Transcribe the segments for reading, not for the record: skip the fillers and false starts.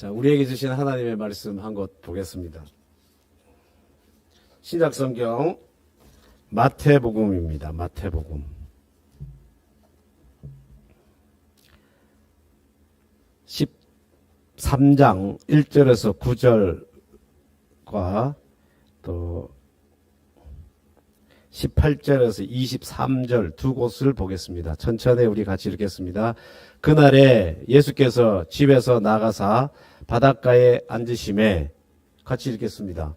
자, 우리에게 주신 하나님의 말씀 한 것 보겠습니다. 신약성경 마태복음입니다. 마태복음 13장 1절에서 9절과 또 18절에서 23절 두 곳을 보겠습니다. 천천히 우리 같이 읽겠습니다. 그날에 예수께서 집에서 나가사 바닷가에 앉으심에 같이 읽겠습니다.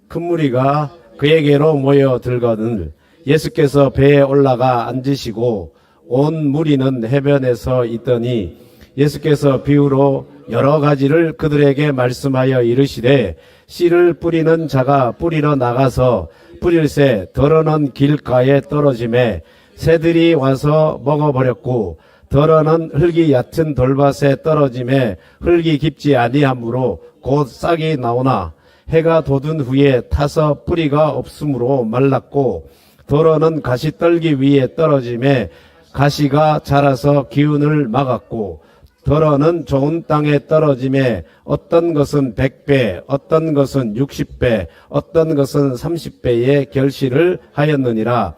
큰 무리가 그에게로 모여들거늘 예수께서 배에 올라가 앉으시고 온 무리는 해변에서 있더니 예수께서 비유로 여러 가지를 그들에게 말씀하여 이르시되 씨를 뿌리는 자가 뿌리러 나가서 뿌릴새 더러는 길가에 떨어짐에 새들이 와서 먹어버렸고 더러는 흙이 얕은 돌밭에 떨어짐에 흙이 깊지 아니하므로 곧 싹이 나오나 해가 돋은 후에 타서 뿌리가 없으므로 말랐고 더러는 가시떨기 위에 떨어짐에 가시가 자라서 기운을 막았고 더러는 좋은 땅에 떨어짐에 어떤 것은 100배, 어떤 것은 60배, 어떤 것은 30배의 결실을 하였느니라.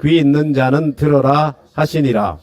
귀 있는 자는 들어라 하시니라.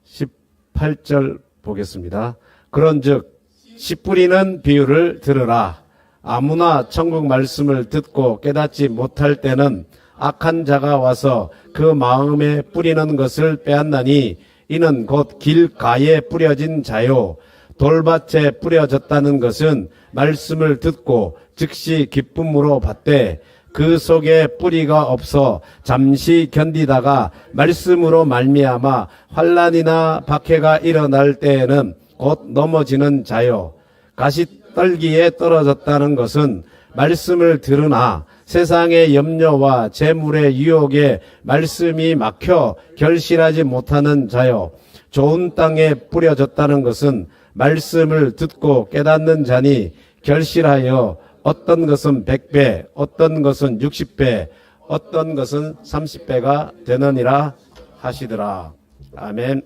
18절 보겠습니다. 그런즉 씨 뿌리는 비유를 들으라. 아무나 천국 말씀을 듣고 깨닫지 못할 때는 악한 자가 와서 그 마음에 뿌리는 것을 빼앗나니 이는 곧 길가에 뿌려진 자요 돌밭에 뿌려졌다는 것은 말씀을 듣고 즉시 기쁨으로 받되 그 속에 뿌리가 없어 잠시 견디다가 말씀으로 말미암아 환난이나 박해가 일어날 때에는 곧 넘어지는 자요 가시떨기에 떨어졌다는 것은 말씀을 들으나 세상의 염려와 재물의 유혹에 말씀이 막혀 결실하지 못하는 자요 좋은 땅에 뿌려졌다는 것은 말씀을 듣고 깨닫는 자니 결실하여 어떤 것은 100배, 어떤 것은 60배, 어떤 것은 30배가 되느니라 하시더라. 아멘.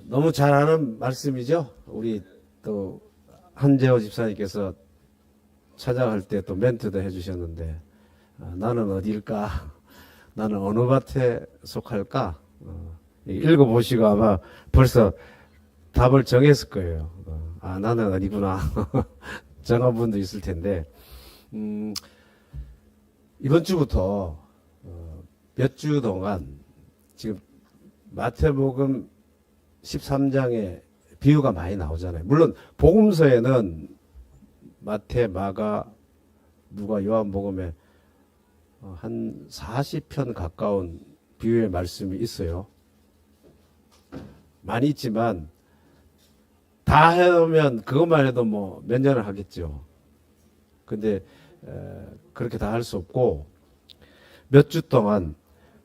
너무 잘 아는 말씀이죠. 우리 또 한재호 집사님께서 찾아갈 때 또 멘트도 해주셨는데 나는 어디일까? 나는 어느 밭에 속할까? 읽어보시고 아마 벌써 답을 정했을 거예요. 나는 어디구나. 정한 분도 있을 텐데 이번 주부터 몇 주 동안 지금 마태복음 13장에 비유가 많이 나오잖아요. 물론 복음서에는 마태, 마가, 누가, 요한복음에 한 40편 가까운 비유의 말씀이 있어요. 많이 있지만 다 해놓으면 그것만 해도 뭐 몇 년을 하겠죠. 근데 그렇게 다 할 수 없고 몇 주 동안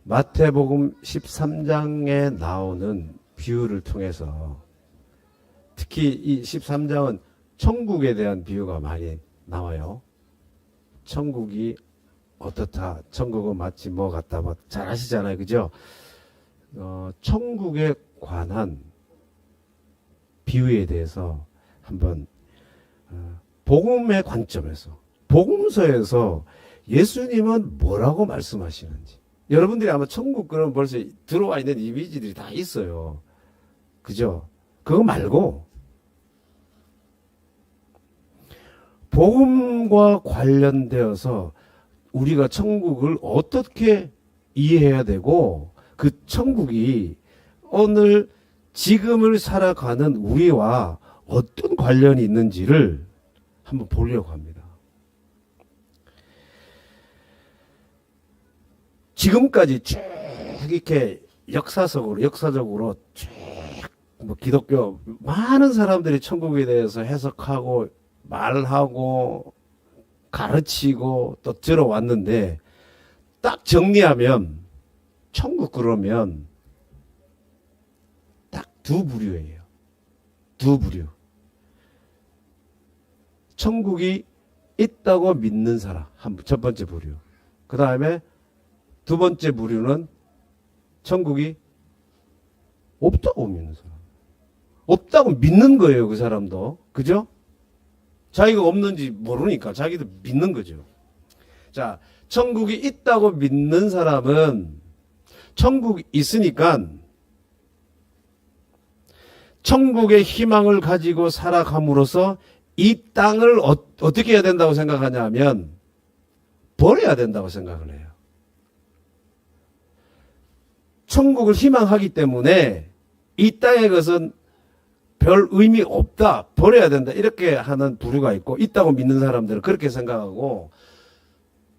마태복음 13장에 나오는 비유를 통해서 특히 이 13장은 천국에 대한 비유가 많이 나와요. 천국이 어떻다, 천국은 마치 뭐 같다, 뭐 잘 아시잖아요, 그죠? 천국에 관한 비유에 대해서 한번 복음의 관점에서, 복음서에서 예수님은 뭐라고 말씀하시는지. 여러분들이 아마 천국 그럼 벌써 들어와 있는 이미지들이 다 있어요, 그죠? 그거 말고 복음과 관련되어서 우리가 천국을 어떻게 이해해야 되고 그 천국이 오늘 지금을 살아가는 우리와 어떤 관련이 있는지를 한번 보려고 합니다. 지금까지 쭉 이렇게 역사적으로 쭉 뭐 기독교 많은 사람들이 천국에 대해서 해석하고 말하고 가르치고 또 들어왔는데 딱 정리하면 천국 그러면 딱 두 부류예요. 두 부류. 천국이 있다고 믿는 사람, 첫 번째 부류. 그 다음에 두 번째 부류는 천국이 없다고 믿는 사람. 없다고 믿는 거예요, 그 사람도. 그죠? 자기가 없는지 모르니까 자기도 믿는 거죠. 자, 천국이 있다고 믿는 사람은 천국이 있으니까 천국의 희망을 가지고 살아감으로써 이 땅을 어떻게 해야 된다고 생각하냐 하면 버려야 된다고 생각을 해요. 천국을 희망하기 때문에 이 땅의 것은 별 의미 없다, 버려야 된다, 이렇게 하는 부류가 있고, 있다고 믿는 사람들은 그렇게 생각하고,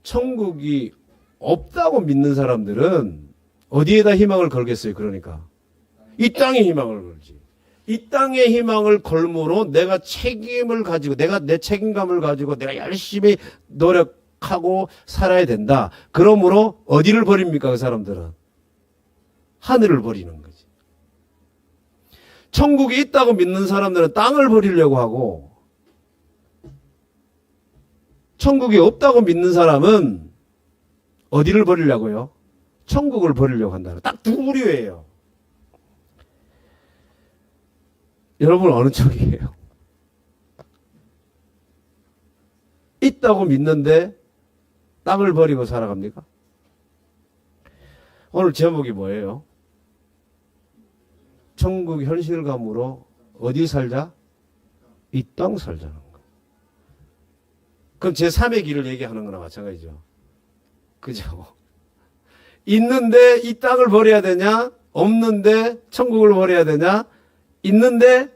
천국이 없다고 믿는 사람들은 어디에다 희망을 걸겠어요? 그러니까 이 땅에 희망을 걸지. 이 땅의 희망을 걸므로 내가 책임을 가지고, 내가 내 책임감을 가지고 내가 열심히 노력하고 살아야 된다. 그러므로 어디를 버립니까? 그 사람들은 하늘을 버리는 거지. 천국이 있다고 믿는 사람들은 땅을 버리려고 하고, 천국이 없다고 믿는 사람은 어디를 버리려고요? 천국을 버리려고 한다. 딱 두 부류예요. 여러분 어느 쪽이에요? 있다고 믿는데 땅을 버리고 살아갑니까? 오늘 제목이 뭐예요? 천국 현실감으로 어디 살자? 이 땅 살자는 거. 그럼 제3의 길을 얘기하는 거나 마찬가지죠. 그죠? 있는데 이 땅을 버려야 되냐? 없는데 천국을 버려야 되냐? 있는데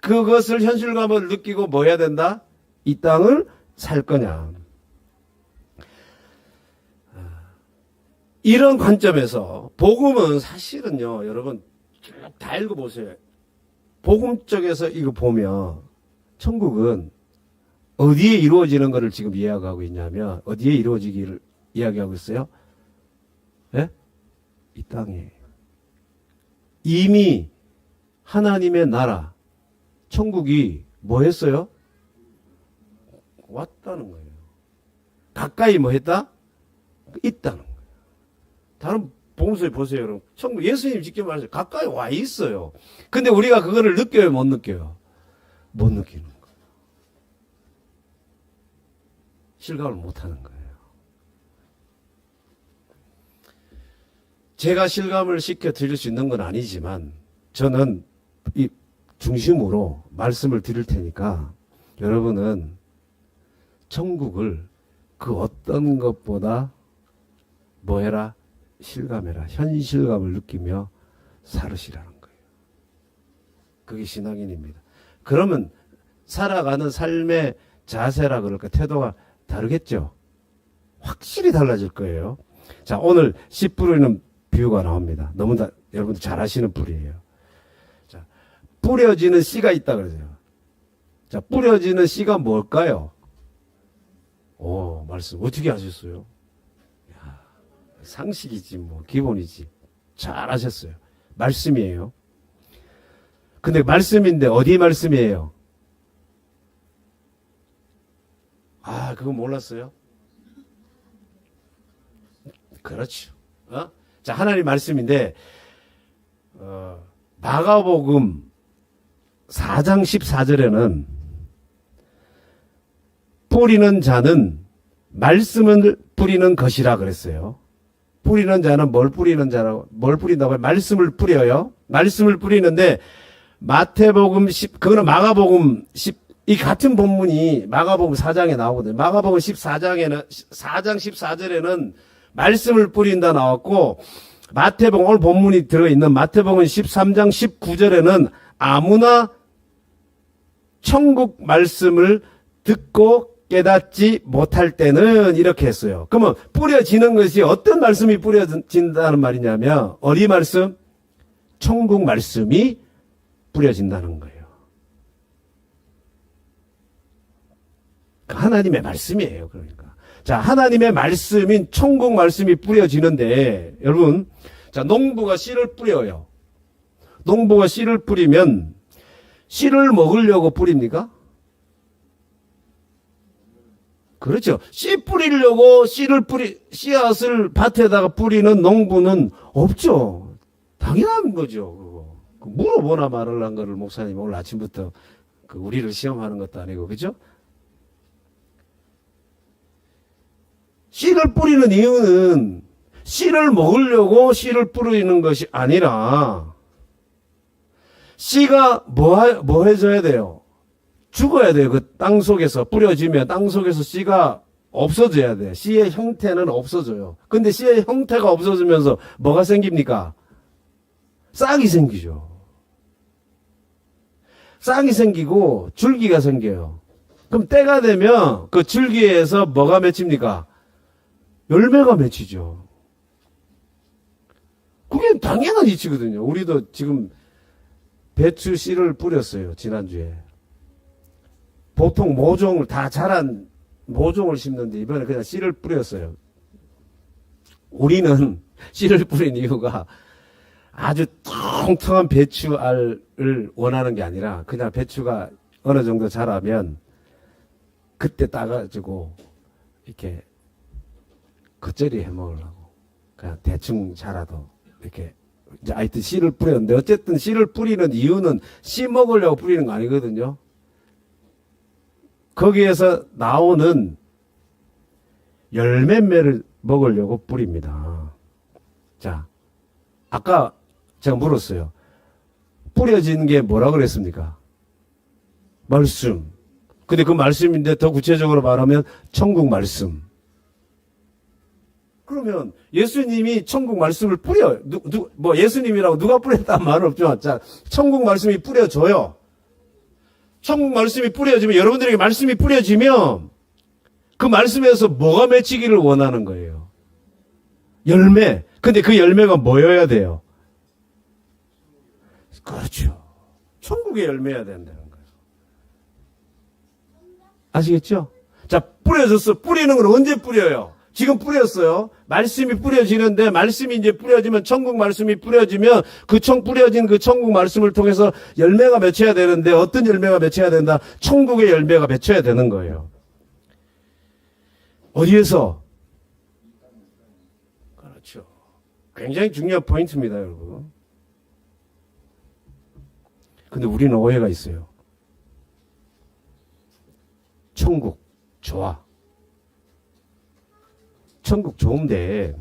그것을 현실감을 느끼고 뭐 해야 된다? 이 땅을 살 거냐? 이런 관점에서 복음은 사실은요, 여러분 쭉 다 읽어보세요. 복음 쪽에서 이거 보면 천국은 어디에 이루어지는 것을 지금 이야기하고 있냐면, 어디에 이루어지기를 이야기하고 있어요? 예? 이 땅에. 이미 하나님의 나라, 천국이 뭐 했어요? 왔다는 거예요. 가까이 뭐 했다? 있다는 거예요. 다른 복음서에 보세요, 여러분. 천국, 예수님 직접 말하세요. 가까이 와 있어요. 근데 우리가 그거를 느껴요, 못 느껴요? 못 느끼는 거예요. 실감을 못 하는 거예요. 제가 실감을 시켜 드릴 수 있는 건 아니지만, 저는 이 중심으로 말씀을 드릴 테니까, 여러분은 천국을 그 어떤 것보다 뭐 해라? 실감해라. 현실감을 느끼며 살으시라는 거예요. 그게 신앙인입니다. 그러면 살아가는 삶의 자세라 그럴까, 태도가 다르겠죠? 확실히 달라질 거예요. 자, 오늘 씨 뿌리는 비유가 나옵니다. 너무 여러분들 잘 아시는 뿌리예요. 자, 뿌려지는 씨가 있다 그러세요. 자, 뿌려지는 씨가 뭘까요? 오, 말씀 어떻게 하셨어요? 야, 상식이지 뭐, 기본이지. 잘 하셨어요. 말씀이에요. 근데 말씀인데 어디 말씀이에요? 아, 그거 몰랐어요? 그렇죠. 자, 하나님 말씀인데, 마가복음 4장 14절에는 뿌리는 자는 말씀을 뿌리는 것이라 그랬어요. 뿌리는 자는 뭘 뿌리는 자라고, 뭘 뿌린다고요? 말씀을 뿌려요. 말씀을 뿌리는데, 마태복음 10, 그거는 마가복음 10, 이 같은 본문이 마가복음 4장에 나오거든요. 마가복음 14장에는, 4장 14절에는 말씀을 뿌린다 나왔고, 마태복음, 오늘 본문이 들어있는 마태복음 13장 19절에는 아무나 천국 말씀을 듣고 깨닫지 못할 때는 이렇게 했어요. 그러면 뿌려지는 것이 어떤 말씀이 뿌려진다는 말이냐면, 어디 말씀? 천국 말씀이 뿌려진다는 거예요. 하나님의 말씀이에요. 그러니까. 자, 하나님의 말씀인 천국 말씀이 뿌려지는데, 여러분, 자, 농부가 씨를 뿌려요. 농부가 씨를 뿌리면, 씨를 먹으려고 뿌립니까? 그렇죠. 씨 뿌리려고 씨앗을 밭에다가 뿌리는 농부는 없죠. 당연한 거죠, 그거. 물어보나 말을 한 거를 목사님 오늘 아침부터 우리를 시험하는 것도 아니고, 그죠? 씨를 뿌리는 이유는 씨를 먹으려고 씨를 뿌리는 것이 아니라 씨가 뭐 해줘야 돼요? 죽어야 돼요. 그 땅 속에서 뿌려지면 땅 속에서 씨가 없어져야 돼. 씨의 형태는 없어져요. 근데 씨의 형태가 없어지면서 뭐가 생깁니까? 싹이 생기죠. 싹이 생기고 줄기가 생겨요. 그럼 때가 되면 그 줄기에서 뭐가 맺힙니까? 열매가 맺히죠. 그게 당연한 이치거든요. 우리도 지금 배추 씨를 뿌렸어요. 지난주에. 보통 모종을 다 자란 모종을 심는데 이번에 그냥 씨를 뿌렸어요. 우리는 씨를 뿌린 이유가 아주 통통한 배추알을 원하는 게 아니라 그냥 배추가 어느 정도 자라면 그때 따가지고 이렇게 겉절이 해 먹으려고 그냥 대충 자라도 이렇게 이제 하여튼 씨를 뿌렸는데 어쨌든 씨를 뿌리는 이유는 씨 먹으려고 뿌리는 거 아니거든요. 거기에서 나오는 열매를 먹으려고 뿌립니다. 자, 아까 제가 물었어요. 뿌려진 게 뭐라 그랬습니까? 말씀. 근데 그 말씀인데 더 구체적으로 말하면 천국 말씀. 그러면 예수님이 천국 말씀을 뿌려요. 뭐 예수님이라고 누가 뿌렸다는 말은 없지만, 자, 천국 말씀이 뿌려져요. 천국 말씀이 뿌려지면, 여러분들에게 말씀이 뿌려지면 그 말씀에서 뭐가 맺히기를 원하는 거예요? 열매. 근데 그 열매가 뭐여야 돼요? 그렇죠. 천국의 열매여야 된다는 거예요. 아시겠죠? 자, 뿌려졌어. 뿌리는 건 언제 뿌려요? 지금 뿌렸어요. 말씀이 뿌려지는데, 말씀이 이제 뿌려지면, 천국 말씀이 뿌려지면, 뿌려진 그 천국 말씀을 통해서 열매가 맺혀야 되는데, 어떤 열매가 맺혀야 된다? 천국의 열매가 맺혀야 되는 거예요. 어디에서? 그렇죠. 굉장히 중요한 포인트입니다, 여러분. 근데 우리는 오해가 있어요. 천국, 좋아. 천국 좋은데,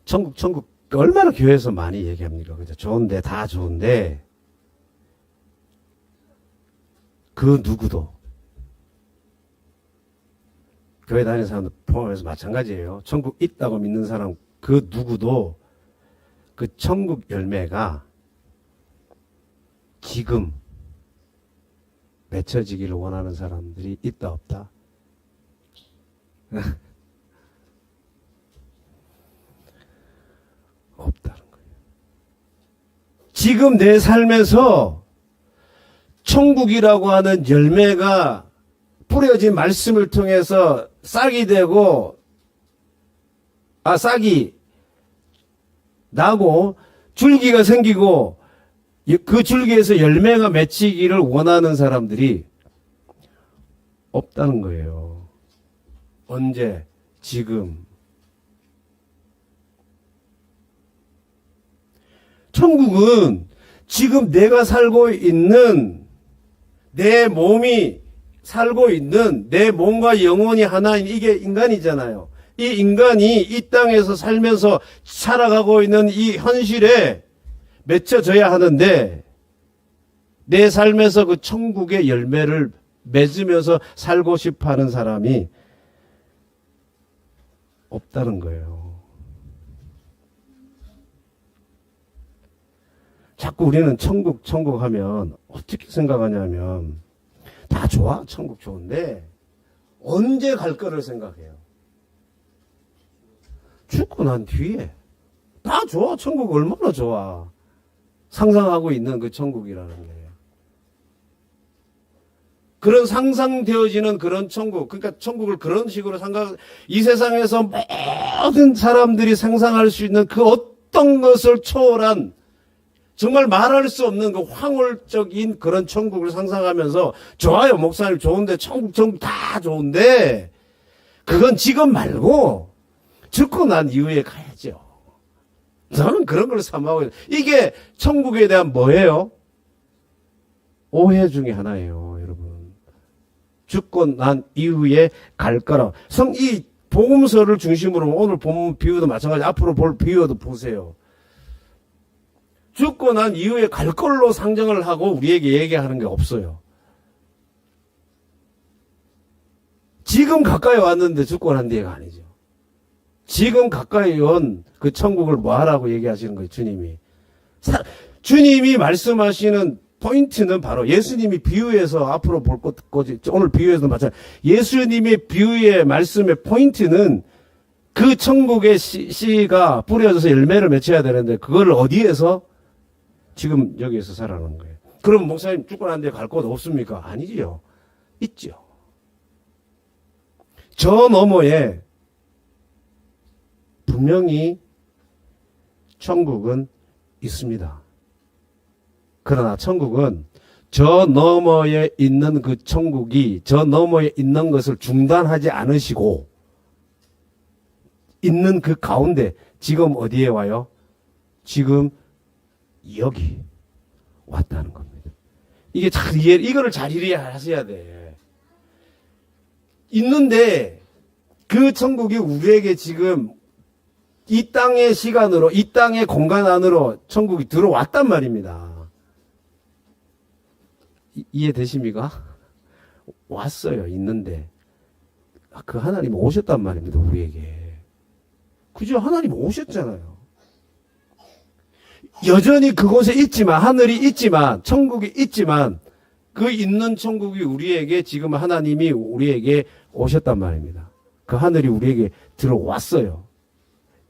천국, 얼마나 교회에서 많이 얘기합니까? 그죠? 좋은데, 다 좋은데, 그 누구도, 교회 다니는 사람들 포함해서 마찬가지예요. 천국 있다고 믿는 사람, 그 누구도, 그 천국 열매가 지금 맺혀지기를 원하는 사람들이 있다, 없다? 없다는 거예요. 지금 내 삶에서 천국이라고 하는 열매가 뿌려진 말씀을 통해서 싹이 되고, 싹이 나고 줄기가 생기고 그 줄기에서 열매가 맺히기를 원하는 사람들이 없다는 거예요. 언제? 지금. 천국은 지금 내가 살고 있는, 내 몸이 살고 있는, 내 몸과 영혼이 하나인 이게 인간이잖아요. 이 인간이 이 땅에서 살면서 살아가고 있는 이 현실에 맺혀져야 하는데, 내 삶에서 그 천국의 열매를 맺으면서 살고 싶어 하는 사람이 없다는 거예요. 자꾸 우리는 천국 하면 어떻게 생각하냐면, 다 좋아. 천국 좋은데 언제 갈 거를 생각해요. 죽고 난 뒤에. 다 좋아. 천국 얼마나 좋아. 상상하고 있는 그 천국이라는 게. 그런 상상되어지는 그런 천국, 그러니까 천국을 그런 식으로 이 세상에서 모든 사람들이 상상할 수 있는 그 어떤 것을 초월한, 정말 말할 수 없는 그 황홀적인 그런 천국을 상상하면서, 좋아요, 목사님 좋은데, 천국 다 좋은데, 그건 지금 말고 죽고 난 이후에 가야죠. 저는 그런 걸 사모하고 있어요. 이게 천국에 대한 뭐예요? 오해 중에 하나예요, 여러분. 죽고 난 이후에 갈 거라. 이 복음서를 중심으로 오늘 본 비유도 마찬가지, 앞으로 볼 비유도 보세요. 죽고 난 이후에 갈 걸로 상정을 하고 우리에게 얘기하는 게 없어요. 지금 가까이 왔는데 죽고 난 뒤에가 아니죠. 지금 가까이 온 그 천국을 뭐 하라고 얘기하시는 거예요, 주님이. 주님이 말씀하시는 포인트는 바로 예수님이 비유해서 앞으로 볼 거지. 오늘 비유에서 마찬가지. 예수님의 비유의 말씀의 포인트는 그 천국의 씨가 뿌려져서 열매를 맺혀야 되는데 그걸 어디에서? 지금 여기에서 살아나는 거예요. 그럼 목사님 죽고 난 뒤에 갈 곳 없습니까? 아니지요. 있죠. 저 너머에 분명히 천국은 있습니다. 그러나 천국은 저 너머에 있는 그 천국이 저 너머에 있는 것을 중단하지 않으시고 있는 그 가운데 지금 어디에 와요? 지금 여기 왔다는 겁니다. 이게 잘 이거를 잘 이해하셔야 돼. 있는데 그 천국이 우리에게 지금 이 땅의 시간으로, 이 땅의 공간 안으로 천국이 들어왔단 말입니다. 이해되십니까? 왔어요, 있는데. 그 하나님 오셨단 말입니다, 우리에게. 그죠? 하나님 오셨잖아요. 여전히 그곳에 있지만, 하늘이 있지만, 천국이 있지만, 그 있는 천국이 우리에게 지금 하나님이 우리에게 오셨단 말입니다. 그 하늘이 우리에게 들어왔어요.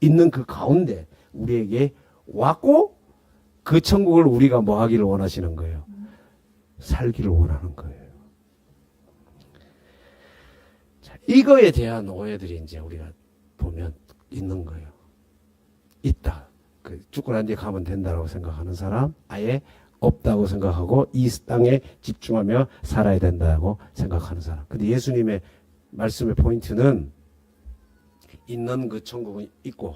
있는 그 가운데 우리에게 왔고 그 천국을 우리가 뭐 하기를 원하시는 거예요? 살기를 원하는 거예요. 자, 이거에 대한 오해들이 이제 우리가 보면 있는 거예요. 있다. 죽고 난 뒤에 가면 된다고 생각하는 사람, 아예 없다고 생각하고 이 땅에 집중하며 살아야 된다고 생각하는 사람. 근데 예수님의 말씀의 포인트는 있는 그 천국은 있고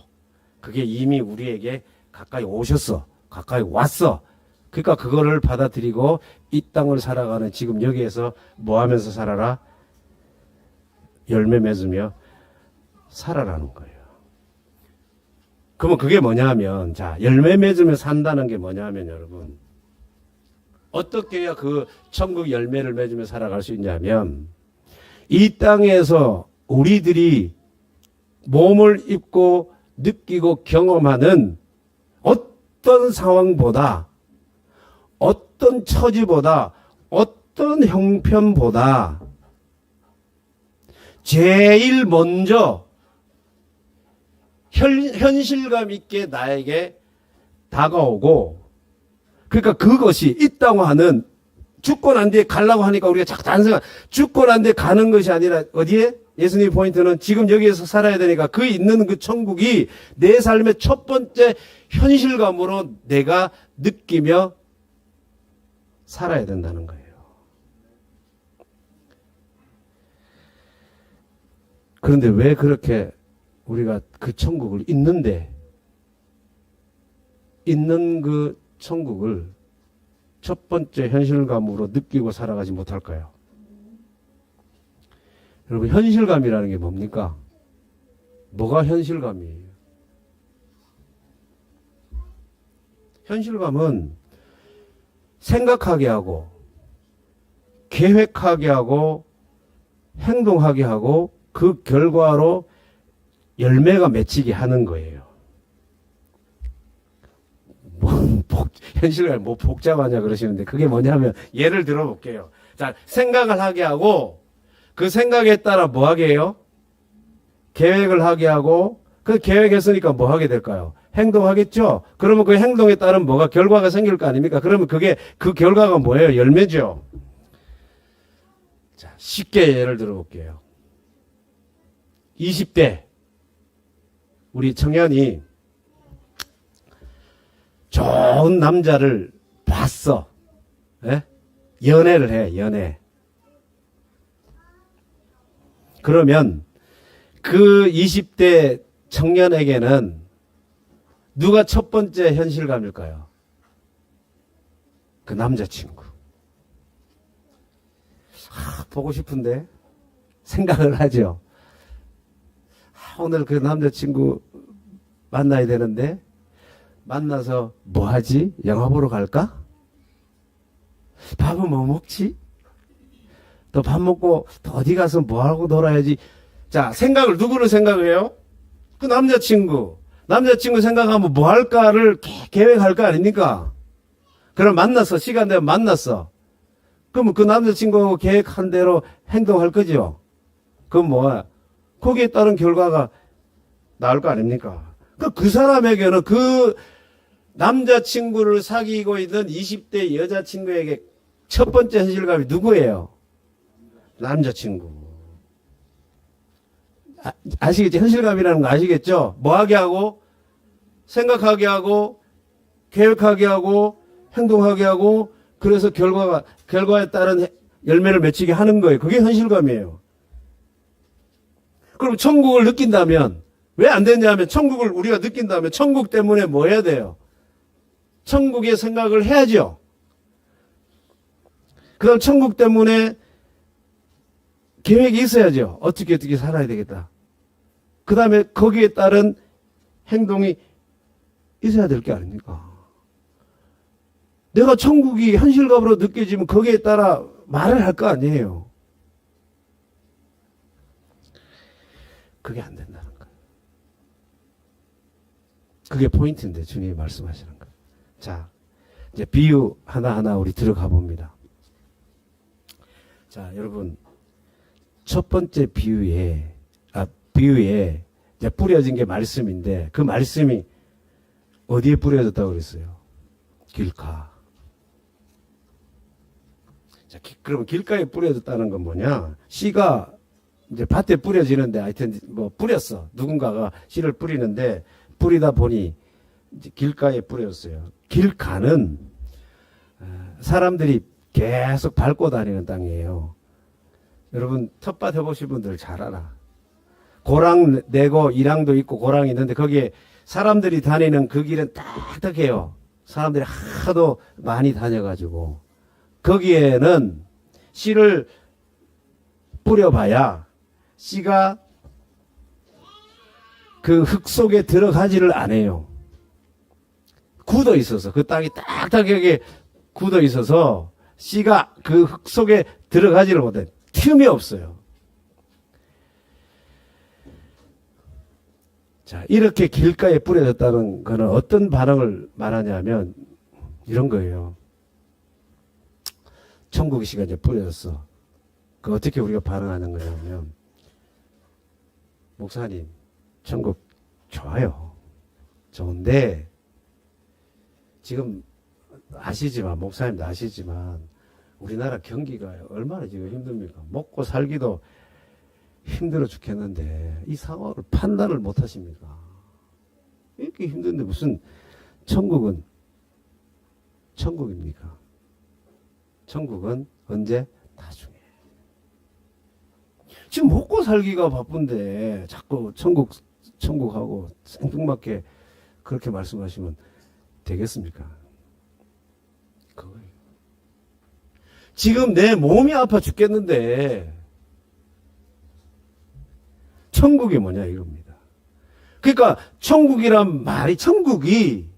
그게 이미 우리에게 가까이 오셨어. 가까이 왔어. 그러니까 그거를 받아들이고 이 땅을 살아가는 지금 여기에서 뭐 하면서 살아라? 열매 맺으며 살아라는 거예요. 그러면 그게 뭐냐 하면, 자, 열매 맺으며 산다는 게 뭐냐 하면 여러분, 어떻게 해야 그 천국 열매를 맺으며 살아갈 수 있냐면, 이 땅에서 우리들이 몸을 입고 느끼고 경험하는 어떤 상황보다, 어떤 처지보다, 어떤 형편보다 제일 먼저 현실감 있게 나에게 다가오고, 그러니까 그것이 있다고 하는, 죽고 난 뒤에 가려고 하니까 우리가 자꾸 다른 생각, 죽고 난 뒤에 가는 것이 아니라 어디에? 예수님 포인트는 지금 여기에서 살아야 되니까 그 있는 그 천국이 내 삶의 첫 번째 현실감으로 내가 느끼며 살아야 된다는 거예요. 그런데 왜 그렇게 우리가 그 천국을 있는 그 천국을 첫 번째 현실감으로 느끼고 살아가지 못할까요? 여러분, 현실감이라는 게 뭡니까? 뭐가 현실감이에요? 현실감은 생각하게 하고, 계획하게 하고, 행동하게 하고, 그 결과로 열매가 맺히게 하는 거예요. 현실감이 뭐 복잡하냐 그러시는데 그게 뭐냐면 예를 들어 볼게요. 자, 생각을 하게 하고 그 생각에 따라 뭐 하게 해요? 계획을 하게 하고 그 계획했으니까 뭐 하게 될까요? 행동하겠죠? 그러면 그 행동에 따른 뭐가 결과가 생길 거 아닙니까? 그러면 그게 그 결과가 뭐예요? 열매죠. 자, 쉽게 예를 들어 볼게요. 20대 우리 청년이 좋은 남자를 봤어. 예? 연애를 해, 연애. 그러면 그 20대 청년에게는 누가 첫 번째 현실감일까요? 그 남자친구. 보고 싶은데 생각을 하죠. 오늘 그 남자친구 만나야 되는데 만나서 뭐 하지? 영화 보러 갈까? 밥은 뭐 먹지? 또 밥 먹고 또 어디 가서 뭐 하고 놀아야지. 자, 생각을 누구를 생각해요? 그 남자친구. 남자친구 생각하면 뭐 할까를 계획할 거 아닙니까? 그럼 만났어. 시간 되면 만났어. 그러면 그 남자친구하고 계획한 대로 행동할 거죠. 그럼 뭐야? 거기에 따른 결과가 나올 거 아닙니까? 그 사람에게는 그 남자친구를 사귀고 있는 20대 여자친구에게 첫 번째 현실감이 누구예요? 남자친구. 아시겠죠? 현실감이라는 거 아시겠죠? 뭐 하게 하고, 생각하게 하고, 계획하게 하고, 행동하게 하고, 그래서 결과에 따른 열매를 맺히게 하는 거예요. 그게 현실감이에요. 그럼 천국을 느낀다면, 왜 안 되냐면, 천국을 우리가 느낀다면, 천국 때문에 뭐 해야 돼요? 천국의 생각을 해야죠. 그 다음 천국 때문에 계획이 있어야죠. 어떻게 살아야 되겠다. 그 다음에 거기에 따른 행동이 있어야 될 게 아닙니까? 내가 천국이 현실감으로 느껴지면 거기에 따라 말을 할 거 아니에요. 그게 안 된다는 거예요. 그게 포인트인데 주님이 말씀하시는 거예요. 자, 이제 비유 하나하나 우리 들어가 봅니다. 자, 여러분, 첫 번째 비유에 이제 뿌려진 게 말씀인데, 그 말씀이 어디에 뿌려졌다고 그랬어요? 길가. 자, 그러면 길가에 뿌려졌다는 건 뭐냐? 씨가 이제 밭에 뿌려지는데, 하여튼 뭐 뿌렸어. 누군가가 씨를 뿌리는데, 뿌리다 보니 이제 길가에 뿌렸어요. 길가는 사람들이 계속 밟고 다니는 땅이에요. 여러분 텃밭 해보신 분들 잘 알아. 고랑 내고 이랑도 있고 고랑이 있는데 거기에 사람들이 다니는 그 길은 딱딱해요. 사람들이 하도 많이 다녀가지고 거기에는 씨를 뿌려봐야 씨가 그 흙 속에 들어가지를 않아요. 굳어 있어서 그 땅이 딱딱하게 굳어 있어서 씨가 그 흙 속에 들어가지를 못해. 틈이 없어요. 자, 이렇게 길가에 뿌려졌다는 것은 어떤 반응을 말하냐면 이런 거예요. 천국의 씨가 이제 뿌려졌어. 그 어떻게 우리가 반응하는 거냐면, 목사님, 천국 좋아요. 좋은데 지금 아시지만, 목사님도 아시지만 우리나라 경기가 얼마나 지금 힘듭니까? 먹고 살기도 힘들어 죽겠는데 이 상황을 판단을 못 하십니까? 이렇게 힘든데 무슨 천국은 천국입니까? 천국은 언제? 나중에. 지금 먹고 살기가 바쁜데 자꾸 천국하고 생뚱맞게 그렇게 말씀하시면 되겠습니까? 그거예요. 지금 내 몸이 아파 죽겠는데 천국이 뭐냐 이겁니다. 그러니까 천국이란 말이, 천국이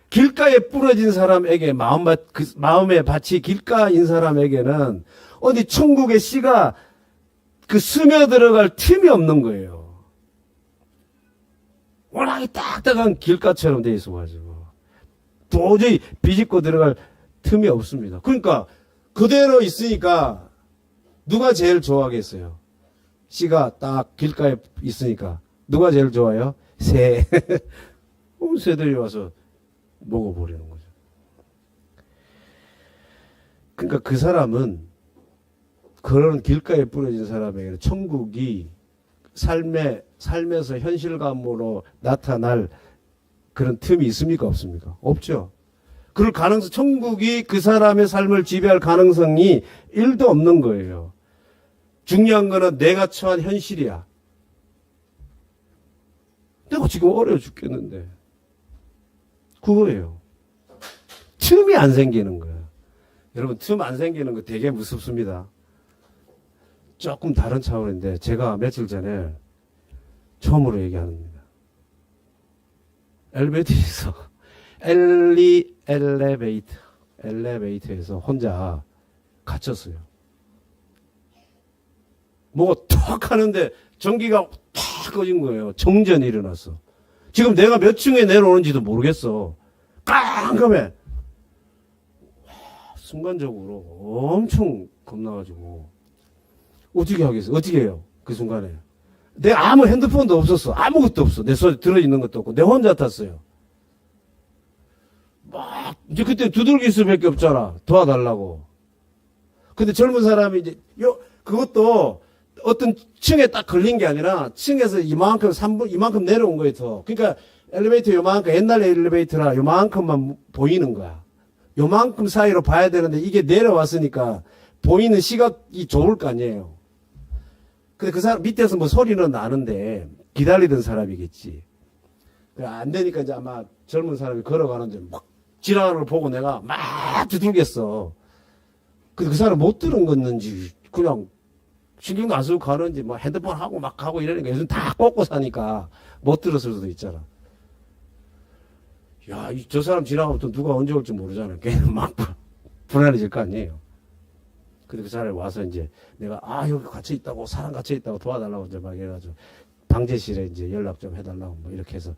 길가에 부러진 사람에게 마음의 밭이 길가인 사람에게는 어디 천국의 씨가 그 스며들어갈 틈이 없는 거예요. 워낙에 딱딱한 길가처럼 돼 있어가지고 도저히 비집고 들어갈 틈이 없습니다. 그러니까 그대로 있으니까 누가 제일 좋아하겠어요? 씨가 딱 길가에 있으니까 누가 제일 좋아요? 새. 새들이 와서 먹어버리는 거죠. 그러니까 그 사람은, 그런 길가에 뿌려진 사람에게는 천국이 삶에서 현실감으로 나타날 그런 틈이 있습니까? 없습니까? 없죠. 그럴 가능성, 천국이 그 사람의 삶을 지배할 가능성이 1도 없는 거예요. 중요한 거는 내가 처한 현실이야. 내가 지금 어려워 죽겠는데 그거예요. 틈이 안 생기는 거예요. 여러분, 틈 안 생기는 거 되게 무섭습니다. 조금 다른 차원인데, 제가 며칠 전에 처음으로 얘기하는 겁니다. 엘리베이터에서, 엘리베이터에서 혼자 갇혔어요. 뭐가 턱 하는데 전기가 탁 꺼진 거예요. 정전이 일어났어. 지금 내가 몇 층에 내려오는지도 모르겠어. 깜깜해. 순간적으로 엄청 겁나가지고 어떻게 하겠어? 어떻게 해요? 그 순간에 내가 아무 핸드폰도 없었어. 아무것도 없어. 내 손에 들어있는 것도 없고 내 혼자 탔어요. 막 이제 그때 두들길 수밖에 없잖아. 도와달라고. 근데 젊은 사람이 이제 그것도 어떤 층에 딱 걸린 게 아니라 층에서 이만큼 3분 이만큼 내려온 거예요. 더. 그러니까 엘리베이터 요만큼 옛날 엘리베이터라 요만큼만 보이는 거야. 요만큼 사이로 봐야 되는데 이게 내려왔으니까 보이는 시각이 좋을 거 아니에요. 근데 그 사람 밑에서 뭐 소리는 나는데 기다리던 사람이겠지. 안 되니까 이제 아마 젊은 사람이 걸어가는데 막 지나가는 걸 보고 내가 막 두들겼어. 근데 그 사람 못 들은 건지 그냥 신경도 안 쓰고 가는지 뭐 핸드폰 하고 막 하고 이러니까 요즘 다 꽂고 사니까 못 들었을 수도 있잖아. 야, 저 사람 지나가면 또 누가 언제 올지 모르잖아. 걔는 막 불안해질 거 아니에요. 근데 그 사람이 와서 이제 내가 여기 갇혀 있다고 사람 갇혀 있다고 도와달라고 이제 막 해가지고 방제실에 이제 연락 좀 해달라고 뭐 이렇게 해서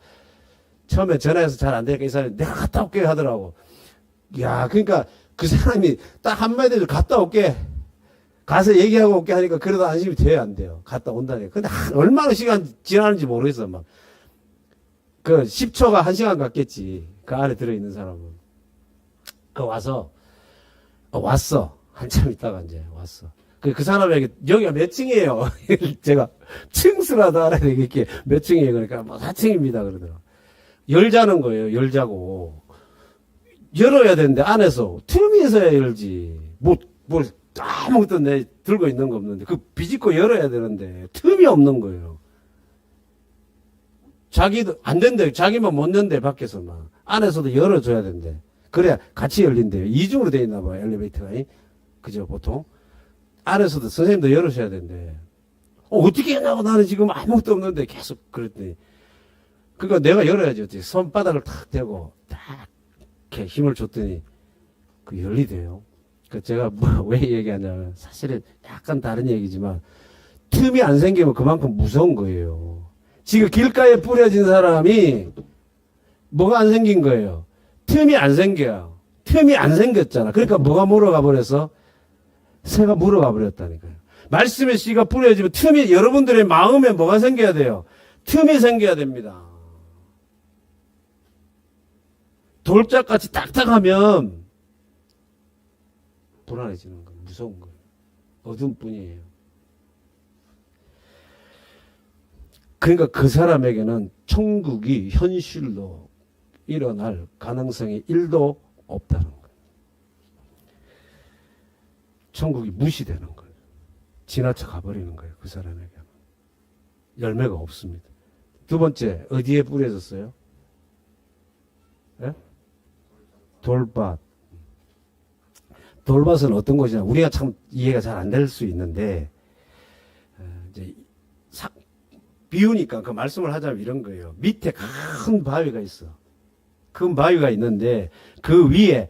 처음에 전화해서 잘 안 되니까 이 사람이 내가 갔다 올게 하더라고. 야, 그러니까 그 사람이 딱 한마디로 갔다 올게. 가서 얘기하고 올게 하니까 그래도 안심이 돼야 안 돼요. 갔다 온다니까. 근데 얼마나 시간 지나는지 모르겠어. 막. 그 10초가 1시간 같겠지. 그 안에 들어있는 사람은. 왔어. 한참 있다가 이제 왔어. 그 사람에게 여기가 몇 층이에요? 제가 층수라도 알아야 되겠게 몇 층이에요? 그러니까 뭐 4층입니다. 그러더라고. 열자는 거예요. 열자고. 열어야 되는데 안에서 틈에서야 열지. 뭘 아무것도 내 들고 있는 거 없는데 그 비집고 열어야 되는데 틈이 없는 거예요. 자기도 안 된대. 자기만 못 연대 밖에서만. 안에서도 열어줘야 된대. 그래야 같이 열린대요. 이중으로 돼 있나 봐요. 엘리베이터가. 그죠 보통. 안에서도 선생님도 열으셔야 된대. 어떻게 했냐고 나는 지금 아무것도 없는데 계속 그랬더니 그러니까 내가 열어야지. 어떻게 손바닥을 탁 대고 딱 이렇게 힘을 줬더니 그 열리대요. 그 제가 왜 얘기하냐면 사실은 약간 다른 얘기지만 틈이 안 생기면 그만큼 무서운 거예요. 지금 길가에 뿌려진 사람이 뭐가 안 생긴 거예요. 틈이 안 생겨요. 틈이 안 생겼잖아. 그러니까 뭐가 물어가 버려서 새가 물어가 버렸다니까요. 말씀의 씨가 뿌려지면 틈이 여러분들의 마음에 뭐가 생겨야 돼요. 틈이 생겨야 됩니다. 돌짝같이 딱딱하면 불안해지는 거예요. 무서운 거예요. 어두운 뿐이에요. 그러니까 그 사람에게는 천국이 현실로 일어날 가능성이 1도 없다는 거예요. 천국이 무시되는 거예요. 지나쳐 가버리는 거예요. 그 사람에게는. 열매가 없습니다. 두 번째, 어디에 뿌려졌어요? 예? 돌밭. 돌밭은 어떤 것이냐. 우리가 참 이해가 잘 안 될 수 있는데, 이제, 비우니까 그 말씀을 하자면 이런 거예요. 밑에 큰 바위가 있어. 큰 바위가 있는데, 그 위에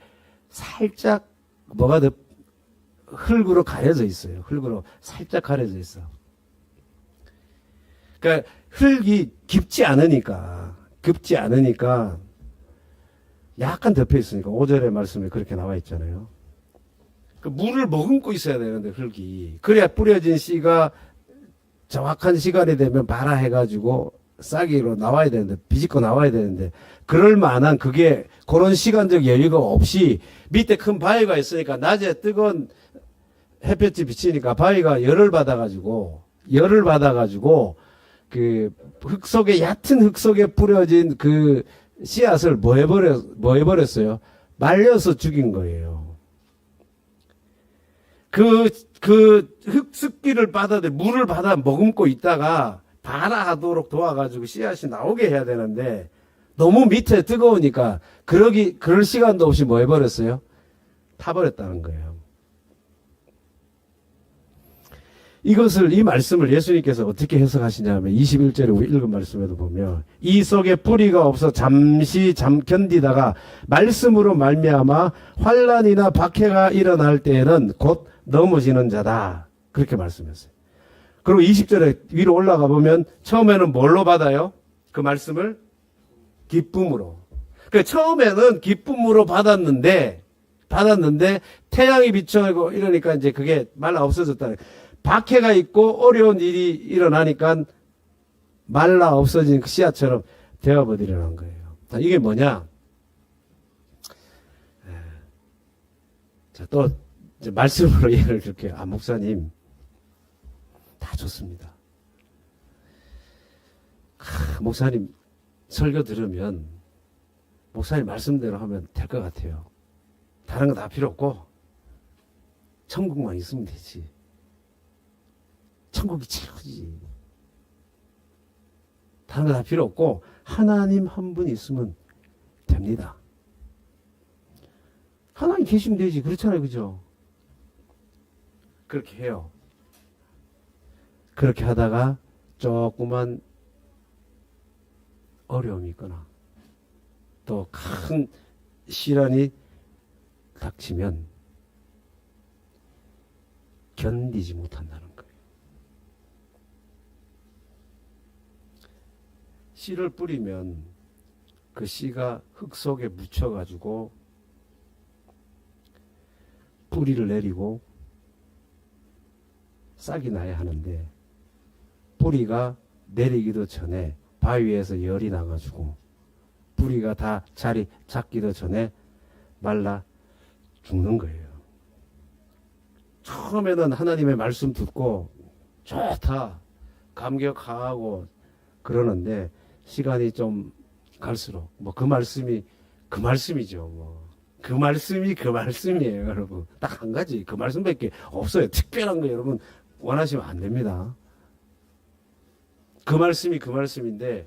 살짝 뭐가 더 흙으로 가려져 있어요. 흙으로 살짝 가려져 있어. 그러니까 흙이 깊지 않으니까 약간 덮여 있으니까 5절의 말씀에 그렇게 나와 있잖아요. 그 물을 머금고 있어야 되는데 흙이 그래야 뿌려진 씨가 정확한 시간이 되면 발화해가지고 싹이로 나와야 되는데 비집고 나와야 되는데 그럴 만한 그게 그런 시간적 여유가 없이 밑에 큰 바위가 있으니까 낮에 뜨거운 햇볕이 비치니까 바위가 열을 받아가지고 그 흙 속에 얕은 흙 속에 뿌려진 그 씨앗을 뭐 해버렸어요? 말려서 죽인 거예요. 그 흙습기를 물을 받아 머금고 있다가 발화하도록 도와가지고 씨앗이 나오게 해야 되는데 너무 밑에 뜨거우니까 그럴 시간도 없이 뭐 해버렸어요? 타버렸다는 거예요. 이 말씀을 예수님께서 어떻게 해석하시냐면 21절에 우리 읽은 말씀에도 보면 이 속에 뿌리가 없어 잠시 견디다가 말씀으로 말미암아 환난이나 박해가 일어날 때에는 곧 넘어지는 자다. 그렇게 말씀했어요. 그리고 20절에 위로 올라가 보면 처음에는 뭘로 받아요? 그 말씀을? 기쁨으로. 그 처음에는 기쁨으로 받았는데 태양이 비춰고 이러니까 이제 그게 말라 없어졌다. 박해가 있고 어려운 일이 일어나니까 말라 없어진 그 씨앗처럼 되어버리려는 거예요. 자, 이게 뭐냐? 자, 또 이제 말씀으로 예를 들게요. 목사님 다 좋습니다. 목사님 설교 들으면 목사님 말씀대로 하면 될 것 같아요. 다른 거 다 필요 없고 천국만 있으면 되지. 천국이 최고지. 다른 거 다 필요 없고 하나님 한 분 있으면 됩니다. 하나님 계시면 되지. 그렇잖아요. 그죠? 그렇게 해요. 그렇게 하다가 조그만 어려움이 있거나 또 큰 시련이 닥치면 견디지 못한다는 거예요. 씨를 뿌리면 그 씨가 흙 속에 묻혀가지고 뿌리를 내리고 싹이 나야 하는데 뿌리가 내리기도 전에 바위에서 열이 나가지고 뿌리가 다 자리 잡기도 전에 말라 죽는 거예요. 처음에는 하나님의 말씀 듣고 좋다 감격하고 그러는데 시간이 좀 갈수록 뭐 그 말씀이죠. 뭐 그 말씀이에요, 여러분. 딱 한 가지 그 말씀밖에 없어요. 특별한 거 여러분 원하시면 안 됩니다. 그 말씀인데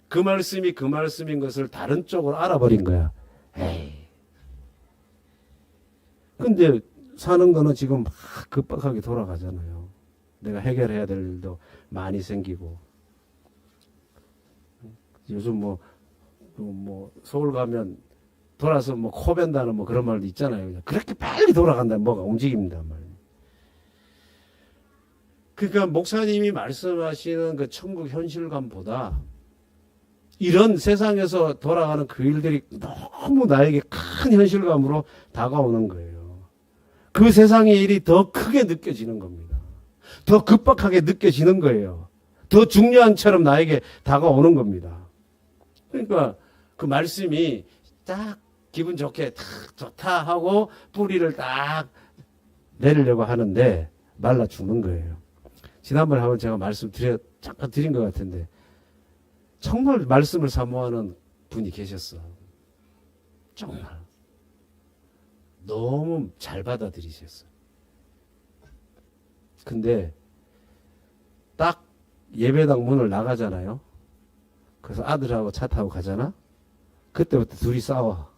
그 말씀인 것을 다른 쪽으로 알아버린 거야. 에이. 근데 사는 거는 지금 막 급박하게 돌아가잖아요. 내가 해결해야 될 일도 많이 생기고. 요즘 뭐 서울 가면 돌아서 뭐 코 벤다는 뭐 그런 말도 있잖아요. 그렇게 빨리 돌아간다면 뭐가 움직입니다. 말이에요. 그러니까 목사님이 말씀하시는 그 천국 현실감보다 이런 세상에서 돌아가는 그 일들이 너무 나에게 큰 현실감으로 다가오는 거예요. 그 세상의 일이 더 크게 느껴지는 겁니다. 더 급박하게 느껴지는 거예요. 더 중요한처럼 나에게 다가오는 겁니다. 그러니까 그 말씀이 딱 기분 좋게 딱 좋다 하고 뿌리를 딱 내리려고 하는데 말라 죽는 거예요. 지난번에 한번 제가 잠깐 드린 것 같은데 정말 말씀을 사모하는 분이 계셨어. 정말 너무 잘 받아들이셨어. 근데 딱 예배당 문을 나가잖아요. 그래서 아들하고 차 타고 가잖아. 그때부터 둘이 싸워.